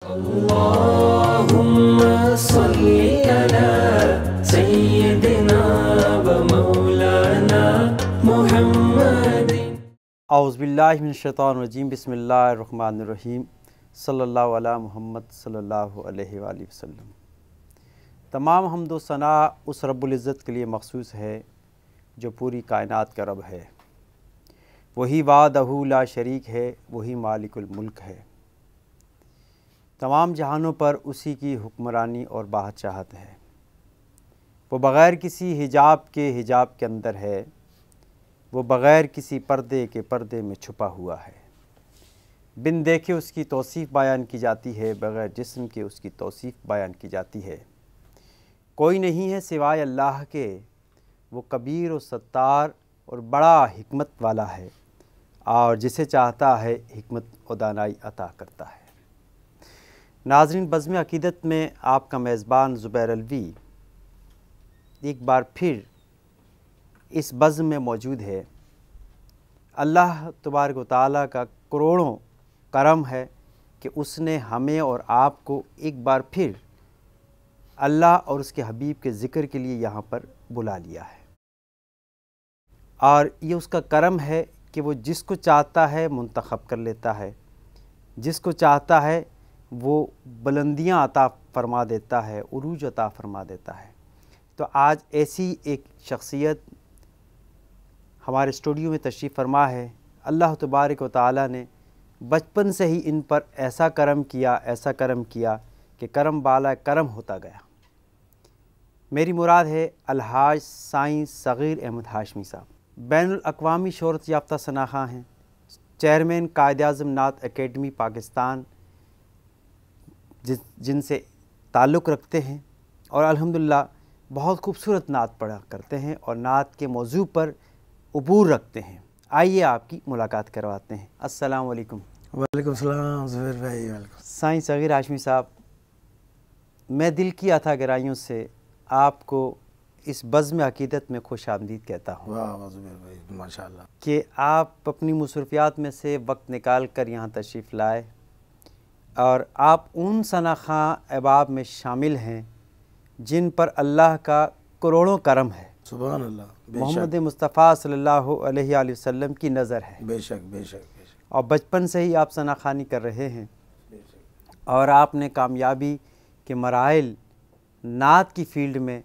अल्लाहुम्मा सल्ली अला सय्यिदिना व मौलाना मुहम्मदिन। औज़ु बिल्लाहि मिनश शैतानिर रजीम। बिस्मिल्लाहिर रहमानिर रहीम। सल्लल्लाहु अला मुहम्मद सल्लल्लाहु अलैहि वसल्लम। तमाम हम्द व सना उस रब्बुल इज़्ज़त के लिए मखसूस है जो पूरी कायनात का रब है। वही वादहू ला शरीक है, वही मालिकुल मुल्क है। तमाम जहानों पर उसी की हुक्मरानी और बादशाहत है। वो बग़ैर किसी हिजाब के अंदर है। वो बग़ैर किसी पर्दे के पर्दे में छुपा हुआ है। बिन देखे उसकी तौसीफ़ बयान की जाती है, बग़ैर जिस्म के उसकी तौसीफ़ बयान की जाती है। कोई नहीं है सिवाय अल्लाह के, वो कबीर व सत्तार और बड़ा हिकमत वाला है, और जिसे चाहता है हिकमत व दानाई अता करता है। नाज़रीन, बज़्म अक़ीदत में आपका मेज़बान ज़ुबैर अलवी एक बार फिर इस बज़्म में मौजूद है। अल्लाह तबारक व तआला का करोड़ों करम है कि उसने हमें और आपको एक बार फिर अल्लाह और उसके हबीब के ज़िक्र के लिए यहाँ पर बुला लिया है। और ये उसका करम है कि वो जिसको चाहता है मुंतखब कर लेता है, जिसको चाहता है वो बुलंदियाँ अता फ़रमा देता है, उरूज अता फ़रमा देता है। तो आज ऐसी एक शख्सियत हमारे स्टूडियो में तशरीफ़ फ़रमा है। अल्लाह तबारक व तआला ने बचपन से ही इन पर ऐसा करम किया कि करम बाला करम होता गया। मेरी मुराद है अलहाज साईं सग़ीर अहमद हाशमी साहब। बैनुल अक़वामी शोहरत याफ्ता शनाख़ा हैं, चेयरमैन कायद-ए-आज़म नात अकेडमी पाकिस्तान जिनसे ताल्लुक़ रखते हैं, और अल्हम्दुलिल्लाह बहुत खूबसूरत नात पढ़ा करते हैं और नात के मौजू पर उबूर रखते हैं। आइए आपकी मुलाकात करवाते हैं। अस्सलाम वालेकुम। वालेकुम सलाम ज़ुबैर भाई। वालेकुम। साईं सग़ीर हाशमी साहब, मैं दिल की अता गहराइयों से आपको इस बज़्म अक़ीदत में खुश आमदीद कहता हूँ। वाह वाह ज़ुबैर भाई, माशाअल्लाह कि आप अपनी मसरूफ़ियात में से वक्त निकाल कर यहाँ तशरीफ़ लाए, और आप उन शनाख़ा अहबाब में शामिल हैं जिन पर अल्लाह का करोड़ों करम है। सुभान अल्लाह। मोहम्मद मुस्तफ़ा सल्लल्लाहु अलैहि वसल्लम की नज़र है। बेशक बेशक बेशक। और बचपन से ही आप शनाख़ानी कर रहे हैं, और आपने कामयाबी के मराहिल नात की फ़ील्ड में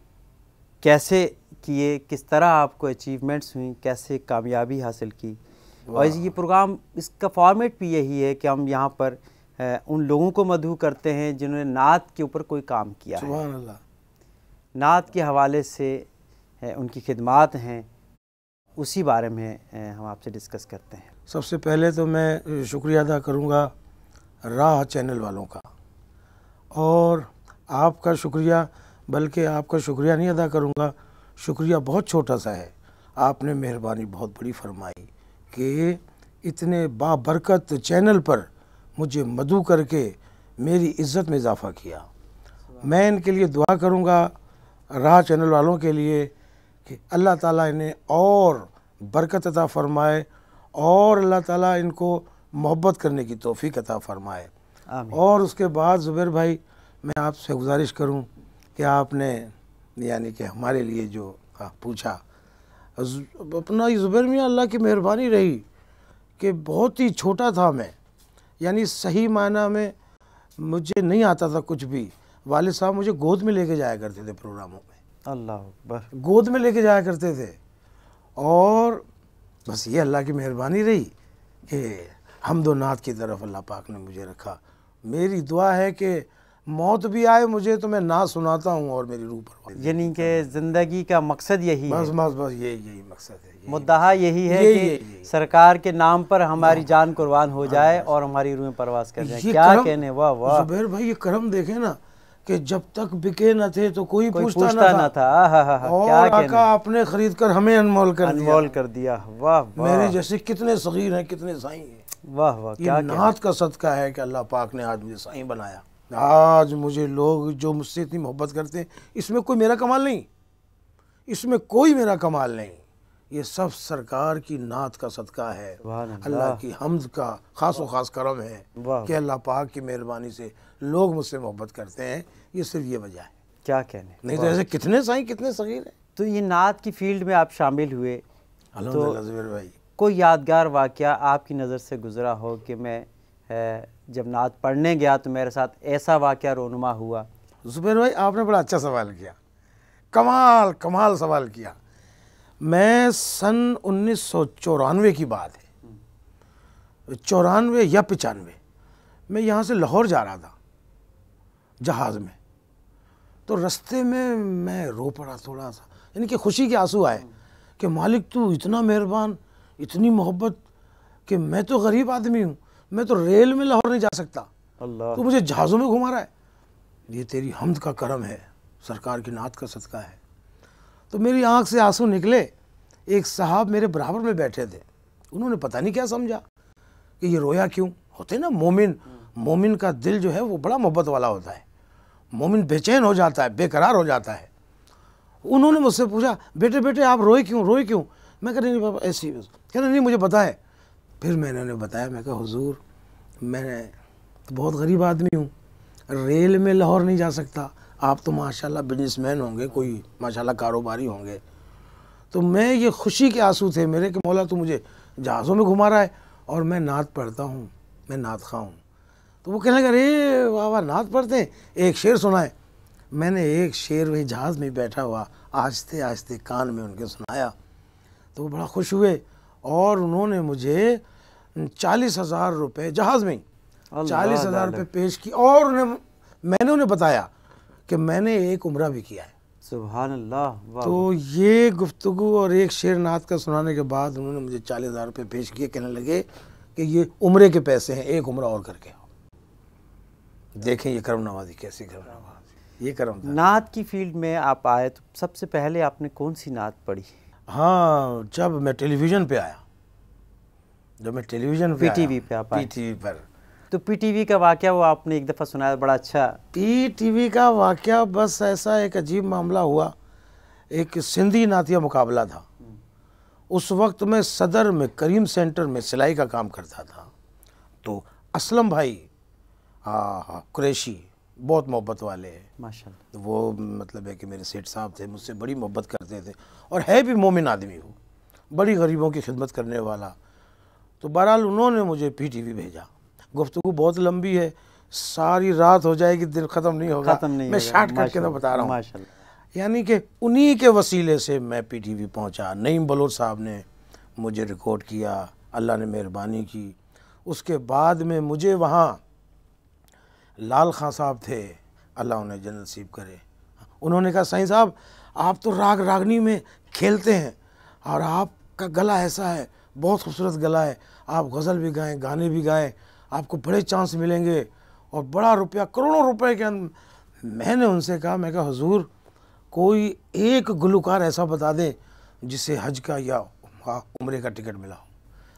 कैसे किए, किस तरह आपको अचीवमेंट्स हुई, कैसे कामयाबी हासिल की। और ये प्रोग्राम, इसका फॉर्मेट भी यही है कि हम यहाँ पर उन लोगों को मदहू करते हैं जिन्होंने नात के ऊपर कोई काम किया है। सुभान अल्लाह। नात के हवाले से उनकी खिदमात हैं, उसी बारे में हम आपसे डिस्कस करते हैं। सबसे पहले तो मैं शुक्रिया अदा करूँगा राह चैनल वालों का, और आपका शुक्रिया, बल्कि आपका शुक्रिया नहीं अदा करूँगा, शुक्रिया बहुत छोटा सा है। आपने मेहरबानी बहुत बड़ी फरमाई कि इतने बाबरकत चैनल पर मुझे मदऊ करके मेरी इज़्ज़त में इजाफ़ा किया। मैं इनके लिए दुआ करूँगा, राह चैनल वालों के लिए, कि अल्लाह ताला इन्हें और बरकत अता फ़रमाए, और अल्लाह ताला इनको मोहब्बत करने की तौफ़ीक अता फ़रमाए। और उसके बाद ज़ुबैर भाई, मैं आपसे गुजारिश करूं कि आपने यानी कि हमारे लिए जो पूछा, अपना ज़ुबैर मियाँ अल्लाह की मेहरबानी रही कि बहुत ही छोटा था मैं, यानी सही मायना में मुझे नहीं आता था कुछ भी। वालिद साहब मुझे गोद में लेके जाया करते थे प्रोग्रामों में। अल्लाह अकबर। गोद में लेके जाया करते थे, और बस ये अल्लाह की मेहरबानी रही कि हम्दो नात की तरफ अल्लाह पाक ने मुझे रखा। मेरी दुआ है कि मौत भी आए मुझे तो मैं नात सुनाता हूँ और मेरी रूह पर। यानी कि ज़िंदगी का मकसद यही बस है। बस बस यही मकसद है, मुद्दा यही है कि सरकार के नाम पर हमारी जान कुर्बान हो जाए और हमारी रूहें परवास कर जाए। क्या कहने। वाह वाह ज़ुबैर भाई, ये करम देखे ना कि जब तक बिके न थे तो कोई पूछता न था। और आका आपने खरीद कर हमें अनमोल कर दिया। वाह वाह। मेरे जैसे कितने सगीर हैं, कितने साईं हैं। वाह वाह। ये नात का सदका है कि अल्लाह पाक ने आज मुझे साईं बनाया। आज मुझे लोग जो मुझसे इतनी मोहब्बत करते हैं, इसमें कोई मेरा कमाल नहीं, इसमें कोई मेरा कमाल नहीं। ये सब सरकार की नात का सदका है, सुभान अल्लाह। अल्लाह की हम्द का खास व खास करम है वाह। कि अल्लाह पाक की मेहरबानी से लोग मुझसे मोहब्बत करते हैं। ये सिर्फ ये वजह है, क्या कहने। नहीं तो ऐसे कितने साईं कितने सगीर हैं। तो ये नात की फील्ड में आप शामिल हुए, अल्हम्दुलिल्लाह ज़ुबैर भाई। कोई यादगार वाक़या आपकी नज़र से गुज़रा हो कि मैं जब नात पढ़ने गया तो मेरे साथ ऐसा वाक़या रोनुमा हुआ। ज़ुबैर भाई आपने बड़ा अच्छा सवाल किया, कमाल कमाल सवाल किया। मैं सन 1994 की बात है, 94 या 95, मैं यहाँ से लाहौर जा रहा था जहाज़ में। तो रास्ते में मैं रो पड़ा थोड़ा सा, यानी कि खुशी के आंसू आए कि मालिक तू इतना मेहरबान, इतनी मोहब्बत, कि मैं तो गरीब आदमी हूँ, मैं तो रेल में लाहौर नहीं जा सकता, अल्लाह। तू मुझे जहाज़ों में घुमा रहा है। ये तेरी हम्द का करम है, सरकार की नात का सदका है। तो मेरी आंख से आंसू निकले। एक साहब मेरे बराबर में बैठे थे, उन्होंने पता नहीं क्या समझा कि ये रोया क्यों। होते ना मोमिन का दिल जो है वो बड़ा मोहब्बत वाला होता है, मोमिन बेचैन हो जाता है, बेकरार हो जाता है। उन्होंने मुझसे पूछा, बेटे बेटे आप रोए क्यों। मैं कह नहीं बाबा ऐसी, कह रहे नहीं मुझे पता है। फिर मैंने उन्हें बताया, मैं कहा हुजूर मैं तो बहुत गरीब आदमी हूँ, रेल में लाहौर नहीं जा सकता, आप तो माशाल्लाह बिजनेसमैन होंगे, कोई माशाल्लाह कारोबारी होंगे। तो मैं ये खुशी के आंसू थे मेरे कि मौला तू मुझे जहाज़ों में घुमा रहा है और मैं नात पढ़ता हूँ, मैं नात खा हूँ। तो वो कहने लगे अरे वाह वाह नात पढ़ते हैं, एक शेर सुनाए। मैंने एक शेर वही जहाज़ में बैठा हुआ आहिस्ते आहिस्ते कान में उनके सुनाया, तो वो बड़ा खुश हुए और उन्होंने मुझे 40,000 रुपये जहाज़ में 40,000 रुपये पेश की। और मैंने उन्हें बताया कि मैंने एक उम्रा भी किया है। सुभान अल्लाह। वाह। तो ये गुफ्तगू और एक शेर नात का सुनाने के बाद उन्होंने मुझे 40,000 रुपये पेश किए, कहने लगे कि ये उम्रे के पैसे हैं, एक उम्रा और करके आओ। देखें ये करम नवाजी कैसी करम नवाजी, ये करम था। नात की फील्ड में आप आए तो सबसे पहले आपने कौन सी नात पढ़ी? हाँ, जब मैं टेलीविज़न पे आया, जब मैं टेलीविज़न पे पीटीवी पे आप आए। पीटीवी पर। तो पीटीवी का वाक़या वो आपने एक दफ़ा सुनाया, बड़ा अच्छा। पीटीवी का वाक़या बस ऐसा एक अजीब मामला हुआ। एक सिंधी नातिया मुकाबला था। उस वक्त मैं सदर में करीम सेंटर में सिलाई का काम करता था। तो असलम भाई कुरैशी बहुत मोहब्बत वाले हैं माशाल्लाह। वो, मतलब है कि मेरे सेठ साहब थे, मुझसे बड़ी मोहब्बत करते थे और है भी मोमिन आदमी, वो बड़ी गरीबों की खिदमत करने वाला। तो बहरहाल उन्होंने मुझे पीटीवी भेजा। गुफ्तगू बहुत लंबी है, सारी रात हो जाएगी, दिन ख़त्म नहीं होगा, मैं शार्ट कट के तो बता रहा हूँ। माशाल्लाह। यानी कि उन्हीं के वसीले से मैं पीटीवी पहुँचा। नईम बलोच साहब ने मुझे रिकॉर्ड किया, अल्लाह ने मेहरबानी की। उसके बाद में मुझे वहाँ लाल खां साहब थे, अल्लाह उन्हें जन्नत नसीब करे, उन्होंने कहा साईं साहब आप तो राग रागनी में खेलते हैं और आपका गला ऐसा है, बहुत खूबसूरत गला है, आप गज़ल भी गाएं, गाने भी गाएं, आपको बड़े चांस मिलेंगे और बड़ा रुपया, करोड़ों रुपए के अंदर। मैंने उनसे कहा, मैं कहा हुजूर कोई एक गुलकार ऐसा बता दें जिसे हज का या उम्रे का टिकट मिला हो,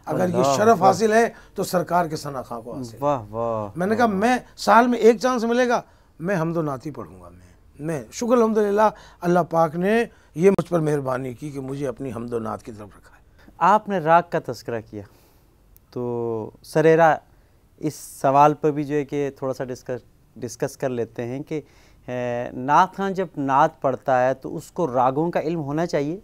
अगर ये शरफ हासिल है तो सरकार के सना खां को हासिल। वाह वाह। मैंने कहा मैं साल में एक चांस मिलेगा, मैं हमदो नाती पढ़ूंगा। मैं शुक्र अल्हम्दुलिल्लाह, अल्लाह पाक ने ये मुझ पर मेहरबानी की कि मुझे अपनी हमदो नात की तरफ रखा है। आपने राग का तस्करा किया तो सरेरा इस सवाल पर भी जो है कि थोड़ा सा डिस्कस कर लेते हैं कि नात खान जब नात पढ़ता है तो उसको रागों का इल्म होना चाहिए?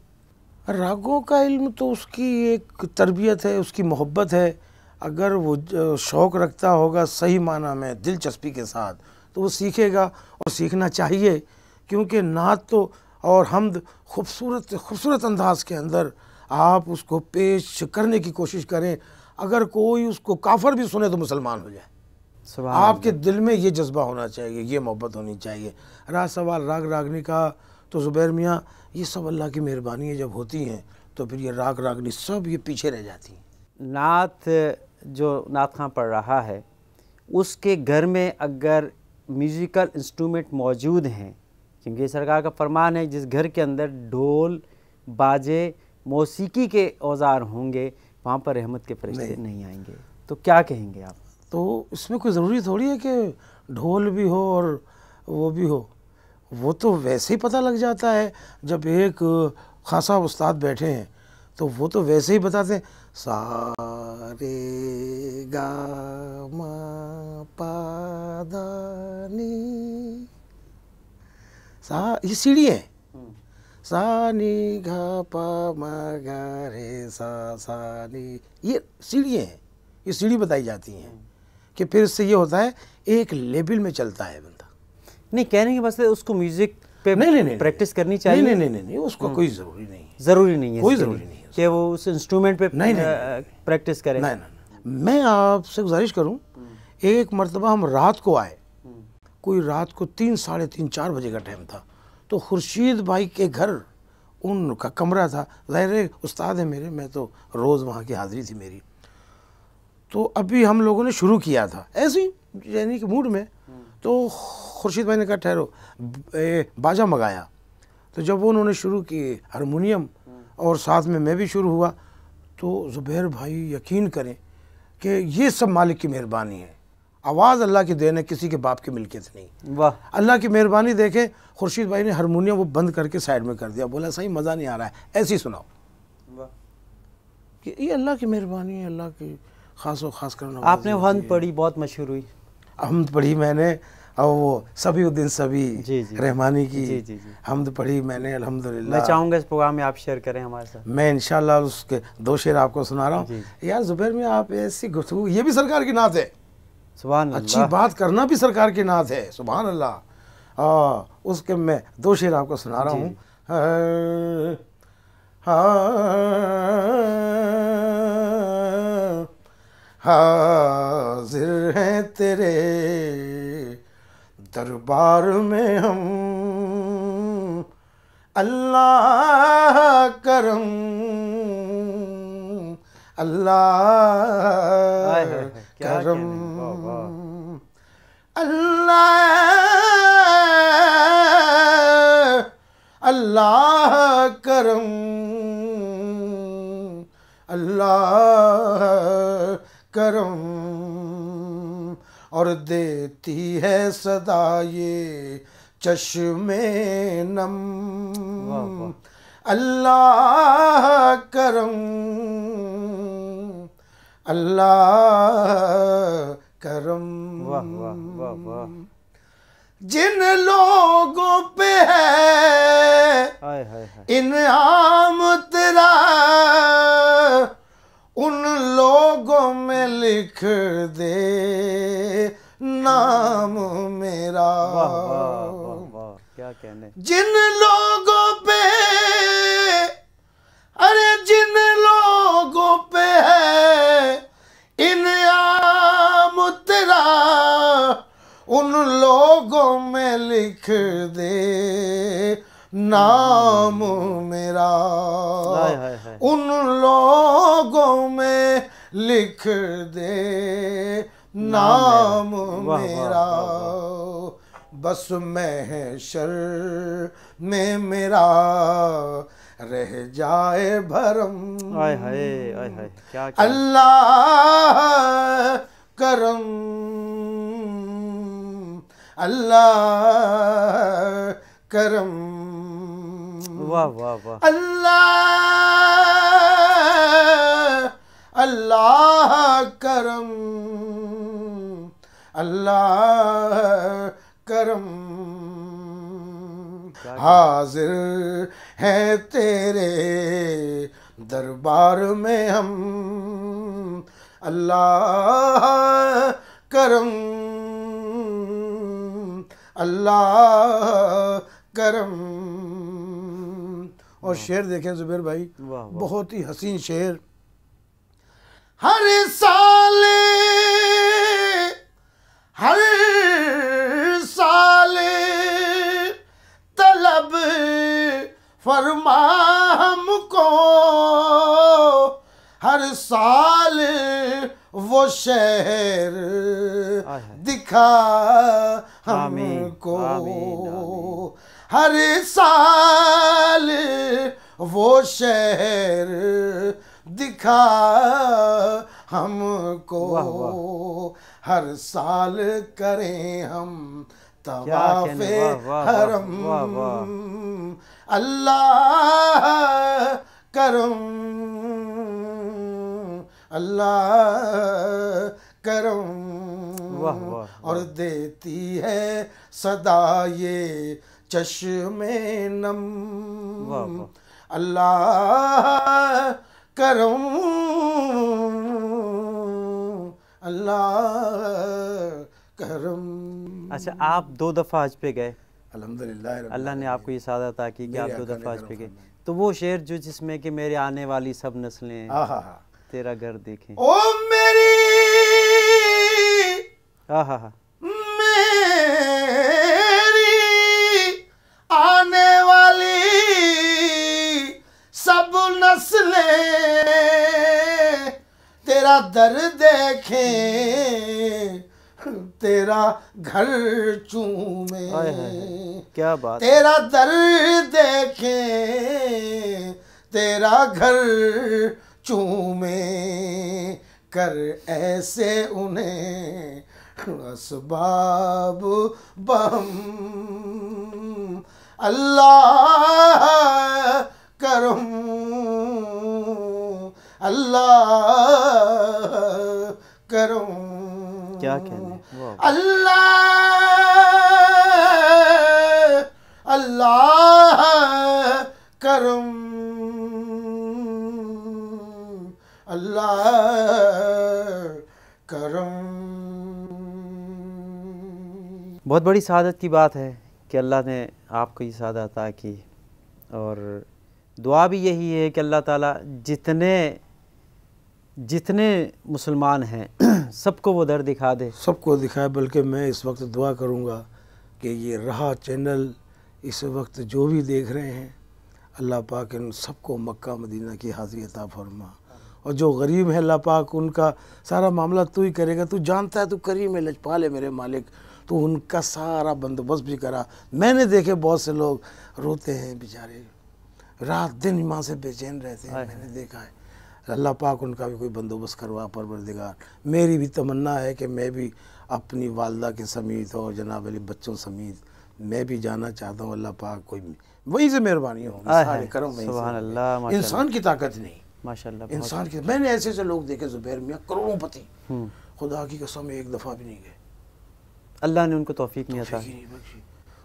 रागों का इल्म तो उसकी एक तरबियत है, उसकी मोहब्बत है। अगर वो शौक़ रखता होगा सही माना में, दिलचस्पी के साथ, तो वो सीखेगा और सीखना चाहिए। क्योंकि नात तो और हमद खूबसूरत अंदाज के अंदर आप उसको पेश करने की कोशिश करें। अगर कोई उसको काफर भी सुने तो मुसलमान हो जाए। आपके दिल में ये जज्बा होना चाहिए, ये मोहब्बत होनी चाहिए। रहा सवाल राग रागनी का, तो ज़ुबैर मियाँ ये सब अल्लाह की मेहरबानी है, जब होती हैं तो फिर ये राग रागनी सब ये पीछे रह जाती हैं। नात जो नात खां पढ़ रहा है उसके घर में अगर म्यूज़िकल इंस्ट्रूमेंट मौजूद हैं, क्योंकि सरकार का फरमान है जिस घर के अंदर ढोल बाजे मौसीकी के औजार होंगे वहाँ पर रहमत के फरिश्ते नहीं आएंगे, तो क्या कहेंगे आप? तो इसमें कोई ज़रूरी थोड़ी है कि ढोल भी हो और वो भी हो, वो तो वैसे ही पता लग जाता है। जब एक खासा उस्ताद बैठे हैं तो वो तो वैसे ही बताते हैं सा रे गा मा पा धा नी सा, ये सीढ़ी है, सा नी घा पा मा गा रे सा नी, ये सीढ़ी है, ये सीढ़ी बताई जाती हैं कि फिर इससे ये होता है एक लेवल में चलता है बंदा। नहीं कहने की बस उसको म्यूजिक पे नहीं प्रैक्टिस करनी चाहिए। नहीं उसको कोई ज़रूरी नहीं है, ज़रूरी नहीं है, कोई ज़रूरी नहीं है कि वो उस इंस्ट्रूमेंट पे नहीं प्रैक्टिस करे। नहीं, मैं आपसे गुजारिश करूं, एक मर्तबा हम रात को आए, कोई रात को 3, साढ़े 3, 4 बजे का टाइम था, तो खुर्शीद भाई के घर उनका कमरा था, ज़ाहिर उस्ताद है मेरे, मैं तो रोज़ वहाँ की हाज़िरी थी मेरी। तो अभी हम लोगों ने शुरू किया था ऐसे ही यानी कि मूड में, तो खुर्शीद भाई ने कहा ठहरो, बाजा मंगाया। तो जब वो उन्होंने शुरू की हारमोनियम और साथ में मैं भी शुरू हुआ, तो ज़ुबैर भाई यकीन करें कि ये सब मालिक की मेहरबानी है, आवाज़ अल्लाह की देन है, किसी के बाप की मिल्कियत नहीं। वाह, अल्लाह की मेहरबानी देखे, खुर्शीद भाई ने हारमोनियम वो बंद करके साइड में कर दिया, बोला सही मज़ा नहीं आ रहा है, ऐसे ही सुनाओ। वाह, कि ये अल्लाह की मेहरबानी है, अल्लाह की ख़ास व ख़ास करना। आपने हमद पढ़ी, बहुत मशहूर हुई। हमद पढ़ी मैंने, और वो सभी जी, रहमानी की जी। हमद पढ़ी मैंने अल्हम्दुलिल्लाह। मैं चाहूँगा इस प्रोग्राम में आप शेयर करें हमारे साथ। मैं इंशाल्लाह उसके 2 शेर आपको सुना रहा हूँ। यार ज़ुबैर में आप ऐसी गुफ्तगू, ये भी सरकार की नात है, सुभान अल्लाह। अच्छी बात करना भी सरकार की नात है, सुभान अल्लाह। उसके मैं 2 शेर आपको सुना रहा हूँ। हाजिर हैं तेरे दरबार में हम, अल्लाह करम, अल्लाह करम, अल्लाह करम, अल्लाह करम। और देती है सदा ये चश्मे नम, अल्लाह करम, अल्लाह करम। वाह वाह वाह वाह। जिन लोगों पे है इनाम तेरा, उन लोगों में लिख दे नाम मेरा। वाह वाह वाह वाह, क्या कहने। जिन लोगों पे, अरे जिन लोगों पे है इनाम तेरा, उन लोगों में लिख दे नाम मेरा। उन लोगों में लिख दे नाम मेरा। बस महशर में मेरा रह जाए भरम। आय हाय आय हाय, क्या अल्लाह करम, अल्लाह करम। वाह वाह वाह। अल्लाह करम, अल्लाह करम। हाजिर है तेरे दरबार में हम, अल्लाह करम, अल्लाह करम। और शेर देखें ज़ुबैर भाई, बहुत ही हसीन शेर। हर साल तलब फरमा हमको, हर साल वो शहर दिखा हमको। हर साल वो शहर दिखा हमको। हर साल करें हम तवाफ़े हरम, अल्लाह करम, अल्लाह करम। वाह वाह। और देती है सदा ये चश्मे नम, वाह वाह। अल्लाह करम, अल्लाह करम। अच्छा, आप 2 दफ़ा हज पे गए, अल्हम्दुलिल्लाह रब्बिल अल्लाह ने आपको ये सादा अता की कि आप 2 दफ़ा हज पे गए। आलमीन। तो वो शेर जो जिसमें कि मेरे आने वाली सब नस्लें आहा, तेरा घर देखें। ओ मेरी, आहा हा। मेरी आने वाली सब नस्लें तेरा दर देखें, तेरा घर चूमे, हाय हाय हाय, क्या बात। तेरा दर देखें, तेरा घर चूमे, कर ऐसे उन्हें असबाब बम, अल्लाह करम, अल्लाह करम। क्या कहने, वाह। अल्लाह, अल्लाह करम, अल्लाह करम। बहुत बड़ी सआदत की बात है कि अल्लाह ने आपको ये सआदत अता की, और दुआ भी यही है कि अल्लाह ताला जितने मुसलमान हैं सबको वो दर दिखा दे, सबको दिखाए। बल्कि मैं इस वक्त दुआ करूँगा कि ये राह चैनल इस वक्त जो भी देख रहे हैं, अल्लाह पाक इन सबको मक्का मदीना की हाज़िरी अता फरमा। और जो गरीब है अल्लाह पाक उनका सारा मामला तू ही करेगा, तू जानता है, तू करीम है, लजपाल है मेरे मालिक, तो उनका सारा बंदोबस्त भी करा। मैंने देखे बहुत से लोग रोते हैं बेचारे, रात दिन माँ से बेचैन रहते हैं, मैंने देखा है। अल्लाह पाक उनका भी कोई बंदोबस्त करवा परवरदिगार। मेरी भी तमन्ना है कि मैं भी अपनी वालदा के समीत और जनाब वाले बच्चों समीत मैं भी जाना चाहता हूँ। अल्लाह पाक कोई वहीं से मेहरबानी हो, सारे करम वहीं से। सुभान अल्लाह, माशाल्लाह। इंसान की ताकत नहीं, माशाल्लाह, इंसान की। मैंने ऐसे ऐसे लोग देखे ज़ुबैर मियाँ करोड़पति, खुदा की कसम एक दफ़ा भी नहीं गए, अल्लाह ने उनको तौफीक नहीं अता।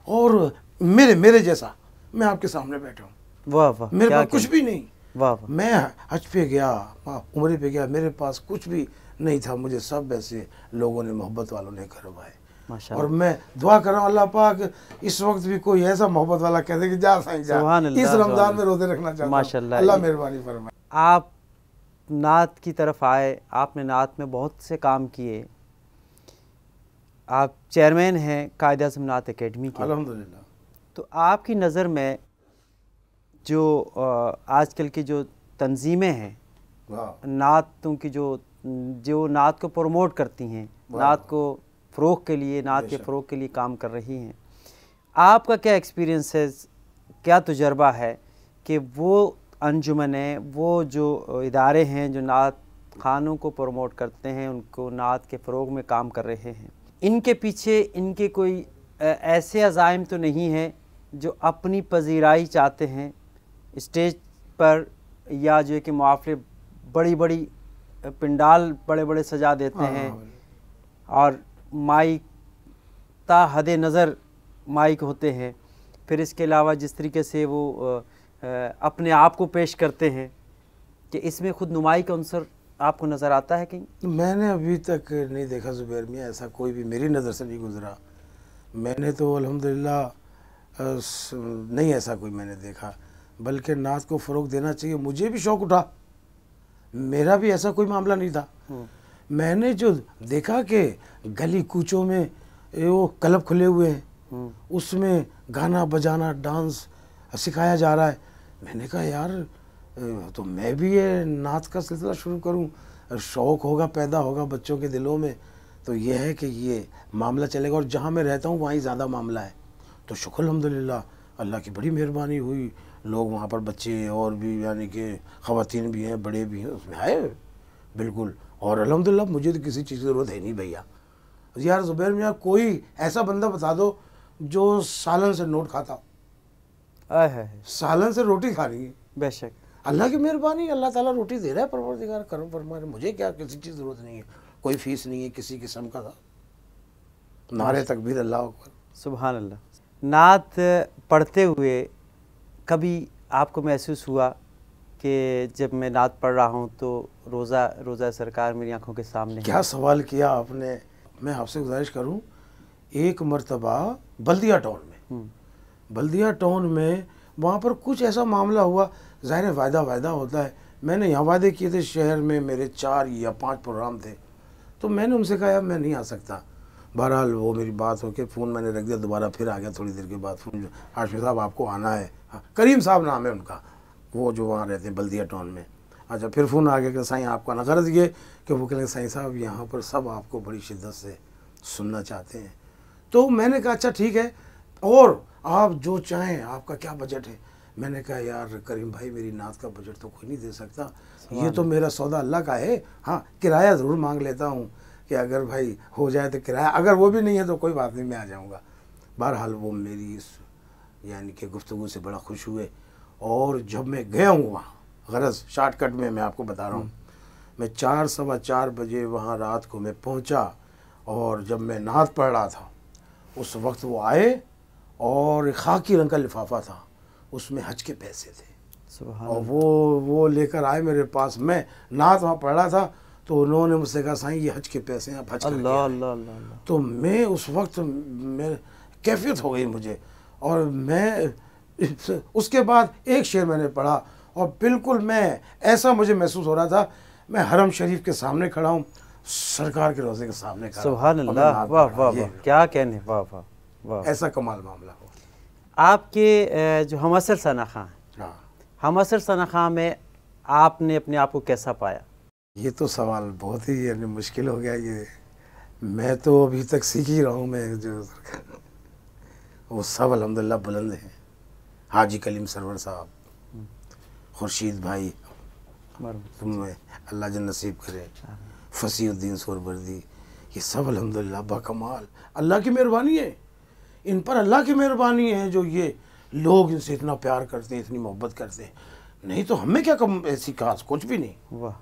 और मेरे जैसा मैं आपके सामने बैठा हूँ, वाह वाह, मेरे पास कुछ भी नहीं। वाह वाह। मैं हज पे गया, उम्रे पे गया, मेरे पास कुछ भी नहीं था, मुझे सब ऐसे लोगों ने, मोहब्बत वालों ने करवाए। माशाल्लाह। और मैं दुआ कर रहा हूँ अल्लाह पाक इस वक्त भी कोई ऐसा मोहब्बत वाला कह दे कि जा साईं जा, इस रमज़ान में रोज़े रखना चाहता हूँ, माशाल्लाह, अल्लाह मेहरबानी फरमाए। आप नात की तरफ आए, आपने नात में बहुत से काम किए, आप चेयरमैन हैं कायद-ए-आज़म नात एकेडमी के, अल्हम्दुलिल्लाह। तो आपकी नज़र में जो आजकल की जो तंजीमें हैं नातों की, जो नात को प्रमोट करती हैं, नात को फ़रोग़ के लिए, नात के फ़रोग़ के लिए काम कर रही हैं, आपका क्या एक्सपीरियंस है, क्या तजुर्बा है कि वो अंजुमनें, वो जो इदारे हैं जो नात खानों को प्रमोट करते हैं, उनको नात के फ़रोग़ में काम कर रहे हैं, इनके पीछे इनके कोई ऐसे अज़ाइम तो नहीं हैं जो अपनी पजीराई चाहते हैं स्टेज पर, या जो है कि मुआफ़ले बड़ी बड़ी पिंडाल बड़े बड़े सजा देते हैं और माइक ता हद नज़र माइक होते हैं, फिर इसके अलावा जिस तरीके से वो अपने आप को पेश करते हैं, कि इसमें खुद नुमाई का अंसर आपको नज़र आता है कहीं? मैंने अभी तक नहीं देखा ज़ुबैर मियाँ, ऐसा कोई भी मेरी नज़र से नहीं गुज़रा। मैंने तो अल्हम्दुलिल्लाह नहीं ऐसा कोई मैंने देखा, बल्कि नात को फ़रोग़ देना चाहिए। मुझे भी शौक़ उठा, मेरा भी ऐसा कोई मामला नहीं था। मैंने जो देखा कि गली कूचों में वो क्लब खुले हुए हैं, उसमें गाना बजाना डांस सिखाया जा रहा है, मैंने कहा यार तो मैं भी ये नात का सिलसिला शुरू करूं, शौक़ होगा, पैदा होगा बच्चों के दिलों में, तो ये है कि ये मामला चलेगा। और जहाँ मैं रहता हूँ वहाँ ही ज़्यादा मामला है, तो शुक्र अल्हम्दुलिल्लाह, अल्लाह की बड़ी मेहरबानी हुई। लोग वहाँ पर बच्चे और भी यानी कि ख़वातीन भी हैं, बड़े भी हैं, उसमें आए बिल्कुल। और अल्हम्दुलिल्लाह मुझे तो किसी चीज़ की ज़रूरत है नहीं भैया। यार ज़ुबैर मियाँ कोई ऐसा बंदा बता दो जो सालन से नोट खाता हो, है सालन से रोटी खानी है, बेशक, अल्लाह की मेहरबानी, अल्लाह ताला रोटी दे रहा है, परवरदिगार करम फरमा रहे, मुझे क्या किसी की ज़रूरत नहीं है, कोई फीस नहीं है किसी किस्म का। नारे तकबीर, अल्लाह अकबर। सुभान अल्लाह। नात पढ़ते हुए कभी आपको महसूस हुआ कि जब मैं नात पढ़ रहा हूँ तो रोज़ा सरकार मेरी आंखों के सामने है? क्या सवाल किया आपने। मैं आपसे गुजारिश करूँ, एक मर्तबा बल्दिया टाउन में, बल्दिया टाउन में वहाँ पर कुछ ऐसा मामला हुआ, ज़ाहिर है वायदा होता है। मैंने यहाँ वादे किए थे, शहर में मेरे 4 या 5 प्रोग्राम थे, तो मैंने उनसे कहा यार मैं नहीं आ सकता। बहरहाल वो मेरी बात होके फ़ोन मैंने रख दिया, दोबारा फिर आ गया थोड़ी देर के बाद फ़ोन, हाशमी साहब आपको आना है। हाँ, करीम साहब नाम है उनका, वो जो वहाँ रहते हैं बल्दिया टाउन में। अच्छा, फिर फ़ोन आ गया कि साईं आपको आना। गर्ज ये कि वो कहें साईं साहब यहाँ पर सब आपको बड़ी शिद्दत से सुनना चाहते हैं। तो मैंने कहा अच्छा ठीक है, और आप जो चाहें, आपका क्या बजट है। मैंने कहा यार करीम भाई मेरी नात का बजट तो कोई नहीं दे सकता, ये तो मेरा सौदा अल्लाह का है। हाँ, किराया ज़रूर मांग लेता हूँ कि अगर भाई हो जाए तो किराया, अगर वो भी नहीं है तो कोई बात नहीं, मैं आ जाऊँगा। बहरहाल वो मेरी इस यानी कि गुफ्तगू से बड़ा खुश हुए। और जब मैं गया हूँ वहाँ, गरज शॉर्टकट में मैं आपको बता रहा हूँ, मैं 4 सवा 4 बजे वहाँ रात को मैं पहुँचा, और जब मैं नात पढ़ रहा था उस वक्त वो आए, और खाकी रंग का लिफाफा था, उसमें हज के पैसे थे, और वो लेकर आए मेरे पास। मैं नात वहाँ पढ़ रहा था तो उन्होंने मुझसे कहा साईं ये हज के पैसे हैं, आप हज करके आए। अल्लाह। तो मैं उस वक्त मैं कैफियत हो गई मुझे, और मैं उसके बाद एक शेर मैंने पढ़ा, और बिल्कुल मैं ऐसा मुझे महसूस हो रहा था मैं हरम शरीफ के सामने खड़ा हूँ, सरकार के रोज़े के सामने खड़ा। सुभान अल्लाह, वाह वाह वाह, क्या कहने, वाह वाह वाह, ऐसा कमाल मामला हो। आपके जो हम असर सना खां हैं, हाँ, हम असर सना खां में आपने अपने आप को कैसा पाया? ये तो सवाल बहुत ही यानी मुश्किल हो गया। ये मैं तो अभी तक सीख ही रहा हूँ। मैं जो वो सब अल्हम्दुलिल्लाह बुलंद हैं। हाजी कलीम सरवर साहब, खुर्शीद भाई, तुम्हें अल्लाह जन नसीब करे, फसीउद्दीन सोरवर्दी, ये सब अल्हम्दुलिल्लाह बाकमाल, अल्लाह की मेहरबानी है। इन पर अल्लाह की मेहरबानी है जो ये लोग इनसे इतना प्यार करते हैं, इतनी मोहब्बत करते हैं। नहीं तो हमें क्या कम ऐसी खास, कुछ भी नहीं, वाह,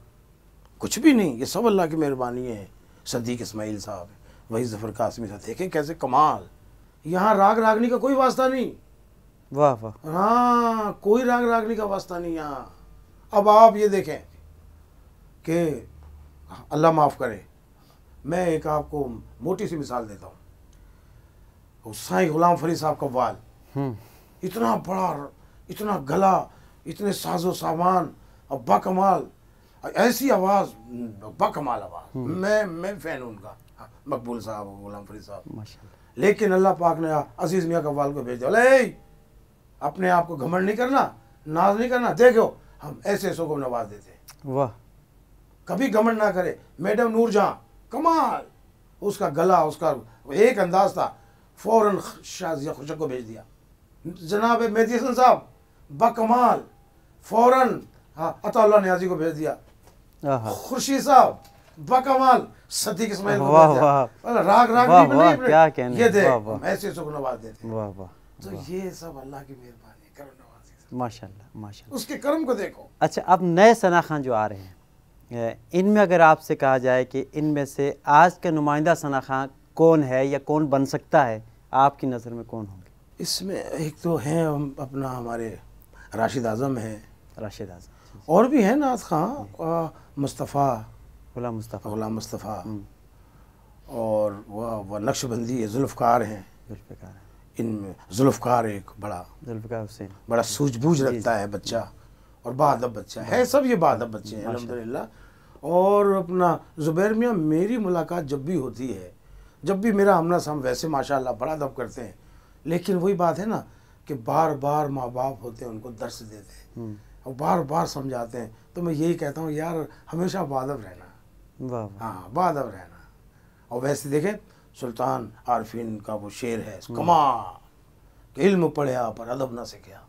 कुछ भी नहीं, ये सब अल्लाह की मेहरबानी है। सदीक इस्माइल साहब, वही जफ़र कासमी साहब, देखें कैसे कमाल। यहाँ राग रागनी का कोई वास्ता नहीं। वाह वाह, हाँ, कोई राग रागनी का वास्ता नहीं यहाँ। अब आप ये देखें कि अल्लाह माफ़ करे, मैं एक आपको मोटी सी मिसाल देता हूँ। साईं गुलाम फरीद साहब का वाल, इतना बड़ा, इतना गला, इतने साजो सामान, और बाकमाल ऐसी आवाज़, बाकमाल आवाज़। मैं फ़ैन हूँ उनका, मकबूल साहब, गुलाम फरीद साहब, माशाल्लाह। लेकिन अल्लाह पाक ने अजीज़ मियाँ कव्वाल को भेज दिया, अरे अपने आप को घमंड नहीं करना, नाज नहीं करना, देखो हम ऐसे ऐसों को नवाज देते हैं। वाह, कभी घमंड ना करे। मैडम नूरजहां, कमाल, उसका गला, उसका एक अंदाज था, फ़ौरन शाजिया खुशक को भेज दिया। जनाब मेहदी हसन साहब बकमाल, फ़ौरन अताउल्लाह नियाज़ी को भेज दिया। खुर्शीद साहब बकमाल, सदीक इस्माइल को भेज दिया। राग नहीं बनी, क्या कहने, ये दे, ऐसे ऐसों को नवाज देते हैं। वाह वाह, तो ये सब अल्लाह की मेहरबानी, करम नवाज़ी, माशाल्लाह माशाल्लाह, उसके करम को देखो। अच्छा, अब नए सना खां जो आ रहे हैं, इनमें अगर आपसे कहा जाए कि इनमें से आज के नुमाइंदा सना खां कौन है या कौन बन सकता है, आपकी नज़र में कौन होंगे? इसमें एक तो हैं अपना हमारे राशिद आज़म हैं, राशिद आज़म, और भी हैं नाथ खां, मुस्तफ़ा, गुलाम मुस्तफ़ा, और वह नक्शबंदी जुल्फ़कार हैं। इनमें जुल्फ़कार एक बड़ा, जुल्फ़कार हुसैन, बड़ा सूझबूझ रखता है बच्चा, और बाअदब बच्चा है, सब ये बाअदब बच्चे हैं अल्हम्दुलिल्लाह। और अपना ज़ुबैर मियाँ, मेरी मुलाकात जब भी होती है, जब भी मेरा आमना सामना, वैसे माशाअल्लाह बड़ा अदब करते हैं, लेकिन वही बात है ना कि बार बार माँ बाप होते हैं, उनको दर्स देते हैं और बार बार समझाते हैं। तो मैं यही कहता हूँ यार, हमेशा बाअदब रहना, हाँ बाअदब रहना। और वैसे देखें, सुल्तान आरफीन का वो शेर है, कमाल कि इल्म पढ़िया पर अदब न सीखिया,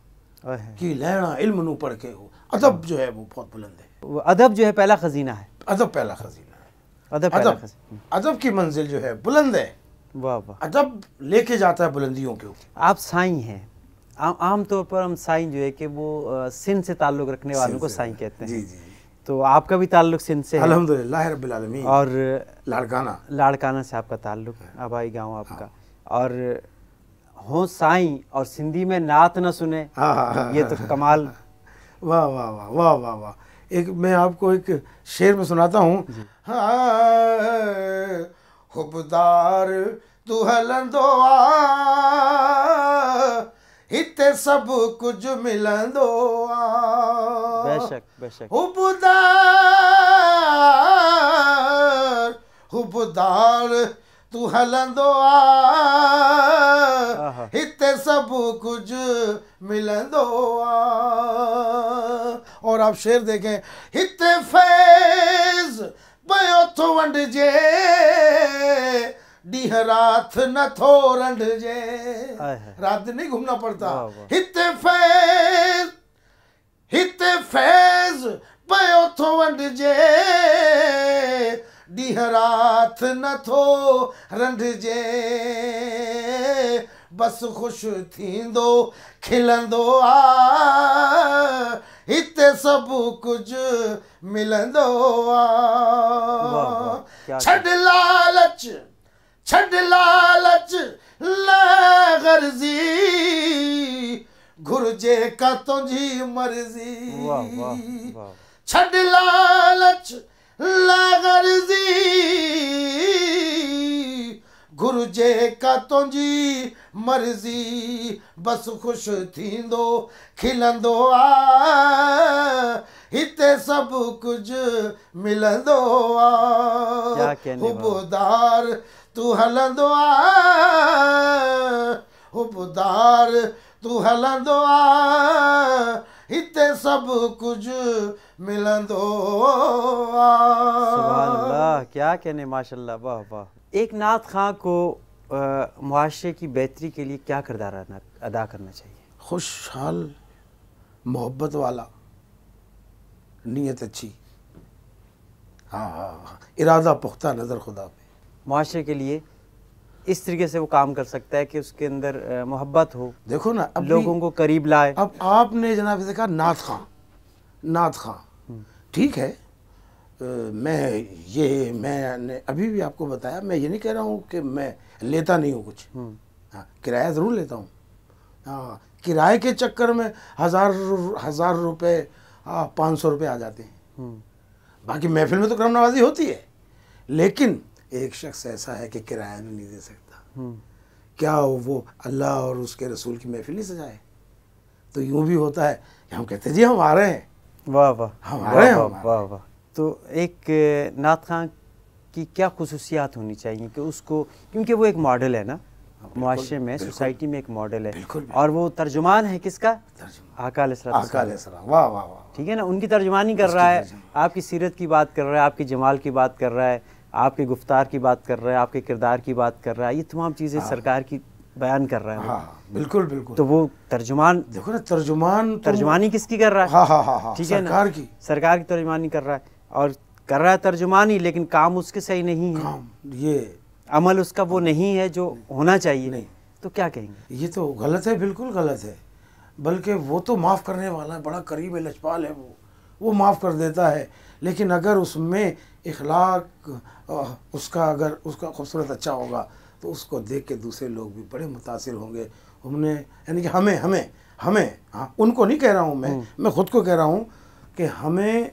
कि लेना इल्म नू पढ़ के हो। अदब जो है वो बहुत बुलंद है। अदब जो है पहला खजीना है, अदब पहला खजीना है। अदब अदब की मंजिल जो है बुलंद है। वाह वाह, अदब लेके जाता है बुलंदियों के ऊपर। आप साईं हैं, आम तौर पर हम साईं जो है कि वो सिंध से ताल्लुक़ रखने वालों को साईं कहते हैं। जी जी। तो आपका भी ताल्लुक़ सिंध से है? अल्हम्दुलिल्लाह रब्बिल आलमीन। और लाड़काना से आपका ताल्लुक़, आबाई गांव आपका। और हो साईं और सिंधी में नात न सुने, ये तो कमाल। वाह वाह वाह वाह वाह वाह। एक मैं आपको एक शेर में सुनाता हूँ। हुबदार तू हलंदो हिते सब कुछ मिलंदो बेशक बेशक। हुबदार तू हलंदो हिते सब कुछ मिलंदो। और आप शेर देखें, हिते फैज़ पयो थो वंडजे डीह रात न थो रंडजे। रात दिन नहीं घूमना पड़ता। हिते फैज़ पयो थो वंडजे डीह रात न थो रंडजे। बस ख़ुश थींदो खिलंदो हिते सब कुछ मिलंदो छड़ लालच गर्जी घुर्जे का तुझी मर्जी। छड़ लालच गर्जी घुर्जे का तुझी मर्जी। बस ख़ुश थींदो खिलंदो हिते सब कुछ मिलंदो। हुबदार तू हलंदो हुबदार तू हलंदो हिते सब कुछ मिलंदो। सुभान अल्लाह, क्या कहने, माशाल्लाह, वाह वाह। एक नात खां को मुआशरे की बेहतरी के लिए क्या किरदार अदा करना चाहिए? खुशहाल, मोहब्बत वाला, नीयत अच्छी, हाँ, इरादा पुख्ता, नज़र खुदा पे। मुआशरे के लिए इस तरीके से वो काम कर सकता है कि उसके अंदर मोहब्बत हो। देखो ना, अब लोगों को करीब लाए। अब आपने जनाब देखा नात खां ठीक है। मैंने अभी भी आपको बताया, मैं ये नहीं कह रहा हूँ कि मैं लेता नहीं हूँ कुछ। हाँ, किराया ज़रूर लेता हूँ। हाँ, किराए के चक्कर में हज़ार रुपये 500 रुपये आ जाते हैं। बाकी महफिल में तो करम नवाजी होती है, लेकिन एक शख्स ऐसा है कि किराया भी नहीं दे सकता। क्या वो अल्लाह और उसके रसूल की महफिल नहीं सजाए? तो यूँ भी होता है कि हम कहते जी हम आ रहे हैं। वाह वाह, हम आ रहे हैं, वाह वाह। तो एक नात खां की क्या खुसूसियात होनी चाहिए कि उसको, क्योंकि वो एक मॉडल है ना मुआशरे में, सोसाइटी में एक मॉडल है। और वो तर्जुमान है किसका? आका अलैहिस्सलाम। वाह वाह वाह, ठीक है ना। उनकी तर्जुमानी कर रहा है, आपकी सीरत की बात कर रहा है, आपकी जमाल की बात कर रहा है, आपके गुफ्तार की बात कर रहा है, आपके किरदार की बात कर रहा है। ये तमाम चीज़ें सरकार की बयान कर रहा है। हाँ, बिल्कुल बिल्कुल। तो वो तर्जुमान, देखो ना, तर्जुमानी किसकी कर रहा है? हाँ, ठीक है ना, सरकार की तर्जुमानी कर रहा है। और कर रहा है तर्जुमानी, लेकिन काम उसके सही नहीं है। ये अमल उसका वो नहीं है जो होना चाहिए। नहीं तो क्या कहेंगे? ये तो गलत है, बिल्कुल गलत है। बल्कि वो तो माफ़ करने वाला है, बड़ा करीब है, लचपाल है, वो माफ़ कर देता है। लेकिन अगर उसमें इखलाक अगर उसका खूबसूरत अच्छा होगा तो उसको देख के दूसरे लोग भी बड़े मुतासिर होंगे। हमने यानी कि हमें हाँ, उनको नहीं कह रहा हूँ मैं ख़ुद को कह रहा हूँ कि हमें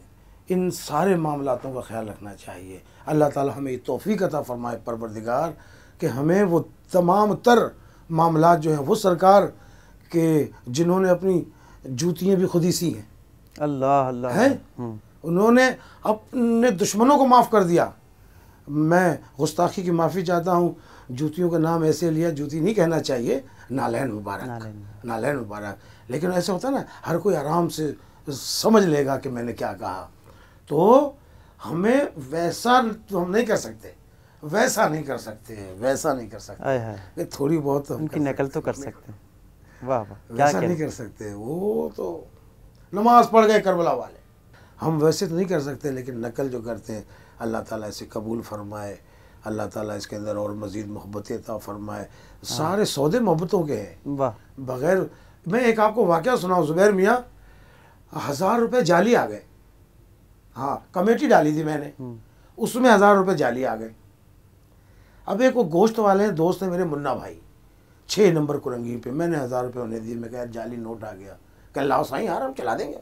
इन सारे मामलातों का ख्याल रखना चाहिए। अल्लाह ताला हमें तौफीक अता फरमाए परवरदिगार कि हमें वो तमाम तर मामलात जो हैं वो सरकार के जिन्होंने अपनी जूतियाँ भी खुद ही सी हैं, अल्लाह अल्लाह है, उन्होंने अपने दुश्मनों को माफ़ कर दिया। मैं गुस्ताखी की माफ़ी चाहता हूँ, जूतियों का नाम ऐसे लिया, जूती नहीं कहना चाहिए, नालैन मुबारक। लेकिन ऐसा होता है ना, हर कोई आराम से समझ लेगा कि मैंने क्या कहा। तो हमें वैसा तो हम नहीं कर सकते, वैसा नहीं कर सकते। थोड़ी बहुत उनकी नकल तो कर सकते हैं। वाह वाह, वैसा नहीं कर सकते। वो तो नमाज पढ़ गए करबला वाले, हम वैसे तो नहीं कर सकते, लेकिन नकल जो करते हैं अल्लाह ताला इसे कबूल फरमाए, अल्लाह ताला इसके अंदर और मज़ीद मोहब्बतें अता फरमाए। सारे सौदे मोहब्बतों के हैं, बग़ैर मैं एक आपको वाकया सुनाऊँ, ज़ुबैर मियाँ 1000 रुपये जाली आ गए। हाँ, कमेटी डाली थी मैंने, उसमें 1000 रुपये जाली आ गए। अब एक वो गोश्त वाले हैं, दोस्त है मेरे, मुन्ना भाई, 6 नंबर कुरंगी पे। मैंने 1000 रुपये उन्हें दिए। मैं कहा जाली नोट आ गया। कह लाओ साईं यार, हम चला देंगे।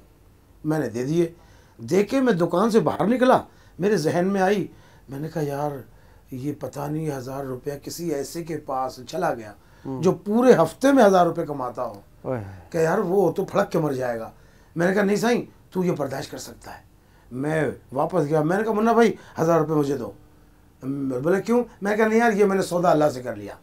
मैंने दे दिए। दे के मैं दुकान से बाहर निकला, मेरे जहन में आई, मैंने कहा यार ये पता नहीं 1000 रुपया किसी ऐसे के पास चला गया जो पूरे हफ्ते में 1000 रुपये कमाता हो। कह यार वो तो फड़क के मर जाएगा। मैंने कहा नहीं साईं, तू ये बर्दाश्त कर सकता है। मैं वापस गया, मैंने कहा मुन्ना भाई 1000 रुपये मुझे दो। बोले क्यों? मैं कहा नहीं यार, ये मैंने सौदा अल्लाह से कर लिया।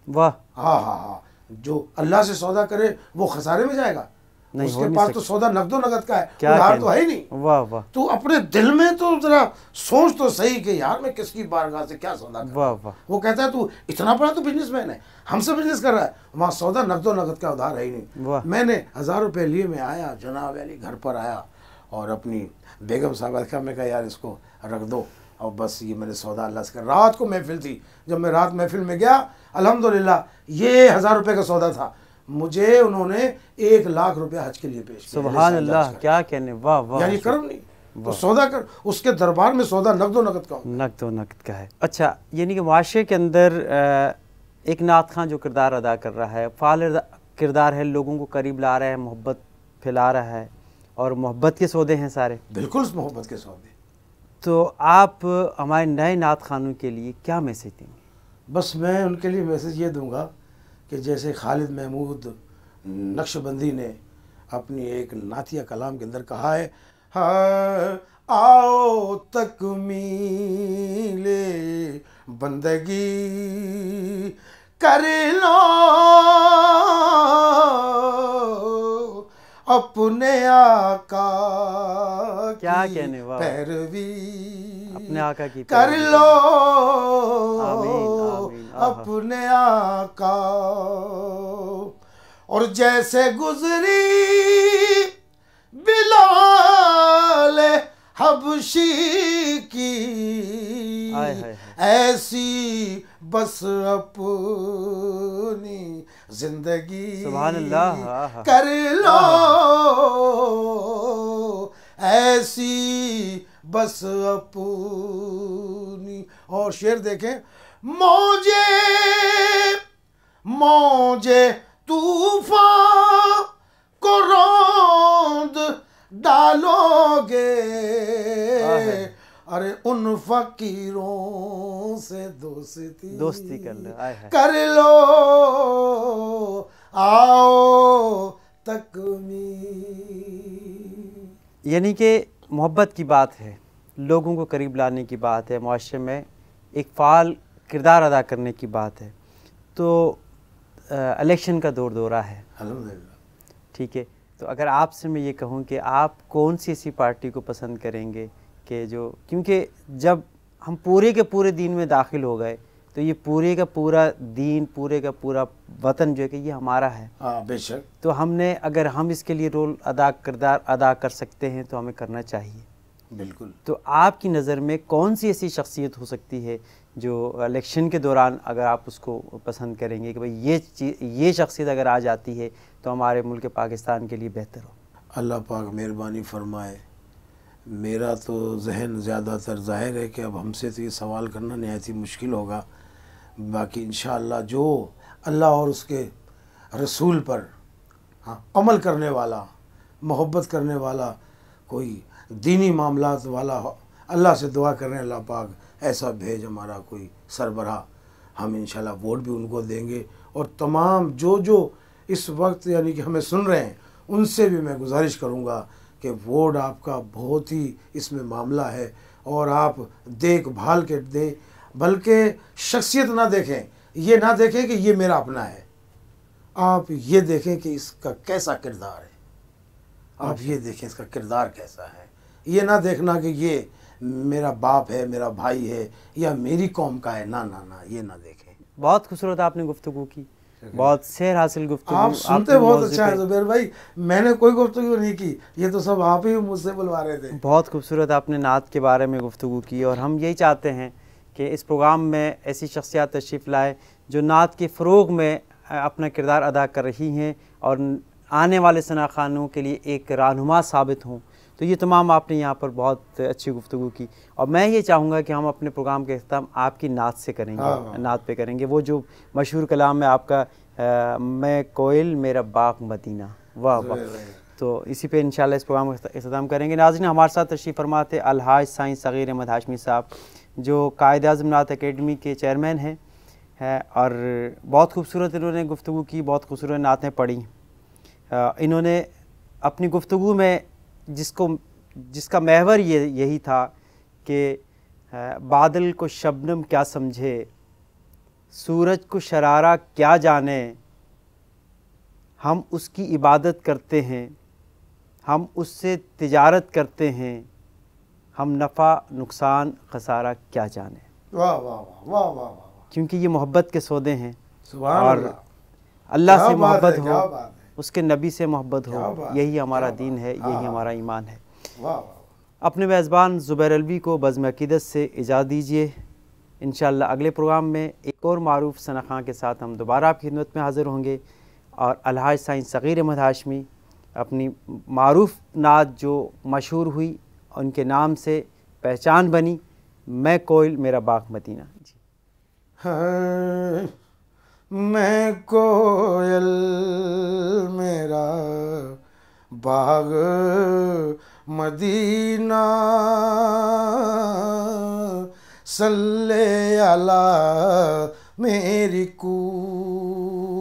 वाह। हाँ हाँ हाँ, जो अल्लाह से सौदा करे वो खसारे में जाएगा? नहीं, उसके पास तो सौदा नगदो नगद का है, क्या उधार तो है ही नहीं। वाह वाह। तो अपने दिल में तो जरा सोच तो सही कि यार मैं किसकी बारगाह से क्या सौदा कर। वाह वाह। वो कहता है तू इतना बड़ा तो बिजनेसमैन है, हमसे बिजनेस कर रहा है, वहाँ सौदा नगदो नगद का उधार है ही नहीं। मैंने 1000 रुपये लिए, मैं आया जनाब अली, घर पर आया और अपनी बेगम साहब का मैं कहा यार इसको रख दो, और बस ये मैंने सौदा अल्लाह से कर। रात को महफिल थी, जब मैं रात महफिल में गया, अल्हम्दुलिल्लाह ये 1000 रुपये का सौदा था, मुझे उन्होंने 1 लाख रुपया हज के लिए पेश किया। सुभान अल्लाह, क्या कहने। वाह वाह। यानी कर्म नहीं तो सौदा कर, उसके दरबार में सौदा नगदो नगद का, नगदो नगद का है। अच्छा, यानी कि माशरे के अंदर एक नात खां जो किरदार अदा कर रहा है, फाल किरदार है, लोगों को करीब ला रहा है, मोहब्बत फैला रहा है, और मोहब्बत के सौदे हैं सारे। बिल्कुल मोहब्बत के सौदे। तो आप हमारे नए नात खानों के लिए क्या मैसेज देंगे? बस मैं उनके लिए मैसेज ये दूंगा कि जैसे खालिद महमूद नक्शबंदी ने अपनी एक नातिया कलाम के अंदर कहा है, हाँ आओ तकमीले बंदगी कर लो अपने आका क्या कहने। वाह। पैरवी अपने आका की कर लो आमीन, आमीन। अपने आका। और जैसे गुजरी बिलाल हबशी की, ऐसी बस अपनी जिंदगी सुभान अल्लाह कर लो, ऐसी बस अपनी। और शेर देखें, मौजे मौजे तूफान को रौंद डालोगे, अरे उन फकीरों से दोस्ती कर लो, आओ तकमील। यानी कि मोहब्बत की बात है, लोगों को करीब लाने की बात है, मुआशरे में एक फ़ाल किरदार अदा करने की बात है। तो इलेक्शन का दौरा है, ठीक है, तो अगर आपसे मैं ये कहूँ कि आप कौन सी ऐसी पार्टी को पसंद करेंगे कि जो, क्योंकि जब हम पूरे के पूरे दीन में दाखिल हो गए तो ये पूरे का पूरा दीन, पूरे का पूरा वतन जो है कि ये हमारा है। बेशक। तो हमने, अगर हम इसके लिए किरदार अदा कर सकते हैं तो हमें करना चाहिए। बिल्कुल। तो आपकी नज़र में कौन सी ऐसी शख्सियत हो सकती है जो इलेक्शन के दौरान अगर आप उसको पसंद करेंगे कि भाई ये शख्सियत अगर आ जाती है तो हमारे मुल्क पाकिस्तान के लिए बेहतर हो? अल्लाह पाक मेहरबानी फरमाए। मेरा तो जहन ज़्यादातर ज़ाहिर है कि अब हमसे तो ये सवाल करना नहायत ही मुश्किल होगा। बाकी इंशाअल्लाह जो अल्लाह और उसके रसूल पर अमल करने वाला, मोहब्बत करने वाला, कोई दीनी मामलात वाला अल्लाह से दुआ कर रहे हैं, अल्लाह पाक ऐसा भेज हमारा कोई सरबराह, हम इंशाल्लाह वोट भी उनको देंगे। और तमाम जो इस वक्त यानी कि हमें सुन रहे हैं उनसे भी मैं गुजारिश करूँगा कि वोट आपका बहुत ही इसमें मामला है, और आप देखभाल के दें, बल्कि शख्सियत ना देखें, ये ना देखें कि ये मेरा अपना है, आप ये देखें कि इसका कैसा किरदार है, आप ये देखें इसका किरदार कैसा है। ये ना देखना कि ये मेरा बाप है, मेरा भाई है, या मेरी कौम का है, ना ना ना, ये ना देखें। बहुत खूबसूरत आपने गुफ्तगू की, बहुत सेहर हासिल गुफ्तगू। आप सुनते बहुत अच्छा है ज़ुबैर भाई, मैंने कोई गुफ्तगू नहीं की, ये तो सब आप ही मुझसे बुलवा रहे थे। बहुत खूबसूरत आपने नात के बारे में गुफ्तगू की, और हम यही चाहते हैं कि इस प्रोग्राम में ऐसी शख्सियत तशरीफ़ लाए जो नात के फ़रोग़ में अपना किरदार अदा कर रही हैं, और आने वाले सना खानों के लिए एक रहनुमा साबित हों। तो ये तमाम आपने यहाँ पर बहुत अच्छी गुफ्तगू की, और मैं ये चाहूँगा कि हम अपने प्रोग्राम के अख्ताम आपकी नात से करेंगे, नात पे करेंगे। वो जो मशहूर कलाम है आपका, मैं कोयल मेरा बाग मदीना, वाह वाह। तो इसी पे इंशाल्लाह इस प्रोग्राम का इख्तिताम करेंगे। नाज़रीन, हमारे साथ तशरीफ़ फरमा थे अलहाज साईं सग़ीर अहमद हाशमी साहब, जो कायद-ए-आज़म नात अकेडमी के चेयरमैन हैं और बहुत खूबसूरत इन्होंने गुफ्तगू की, बहुत खूबसूरत नातें पढ़ी। इन्होंने अपनी गुफ्तगू में जिसका महवर यही था कि बादल को शबनम क्या समझे, सूरज को शरारा क्या जाने, हम उसकी इबादत करते हैं, हम उससे तिजारत करते हैं, हम नफ़ा नुकसान खसारा क्या जाने। वाह वाह वाह वाह वाह वाह। क्योंकि ये मोहब्बत के सौदे हैं, सुभान और अल्लाह। अल्लाह से मोहब्बत हो, क्या बात है, उसके नबी से मोहब्बत हो, यही हमारा दीन है, यही हमारा ईमान है। अपने मेज़बान ज़ुबैर अलवी को बज़्म अक़ीदत से इजाज़त दीजिए। इंशाअल्लाह अगले प्रोग्राम में एक और मारूफ़ सना खां के साथ हम दोबारा आपकी खिदमत में हाज़िर होंगे, और अलहाज साईं सग़ीर अहमद हाशमी अपनी मारूफ़ नात जो मशहूर हुई, उनके नाम से पहचान बनी, मैं कोयल मेरा बाग मदीना। जी, मैं कोयल मेरा बाग मदीना, सल्ले अला मेरी कूक,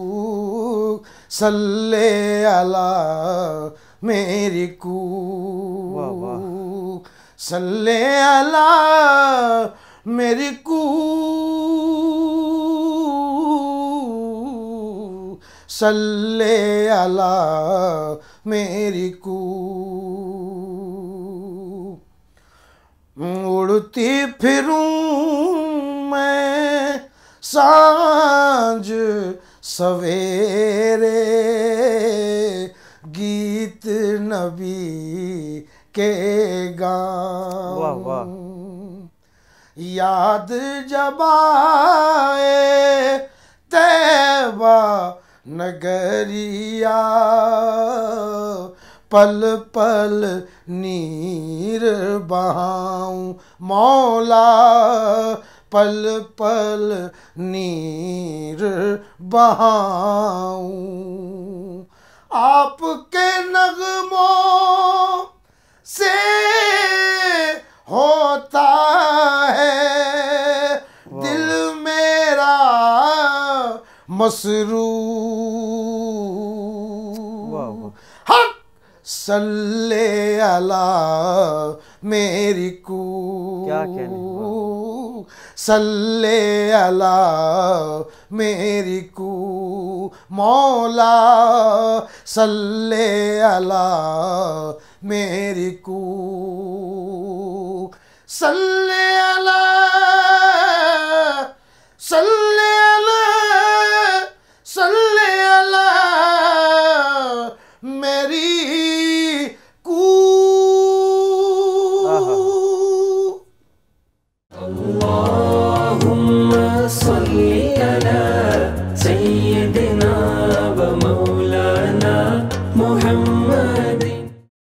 सल्ले अला मेरी कूक, सल्ले अला मेरी कूक, सल्ले अला मेरी कूक। उड़ती फिरूं मैं सांझ सवेरे, गीत नबी के गाऊं, याद जब आए तैबा नगरिया, पल पल नीर बहाऊं मौला, पल पल नीर बहाऊं। आपके नगमों से होता है दिल मेरा मसरूर। हक सल्ले अला मेरी कूक, सल्ले अला मेरी कूक, मौला सल्ले अला मेरी कूक, सल्ले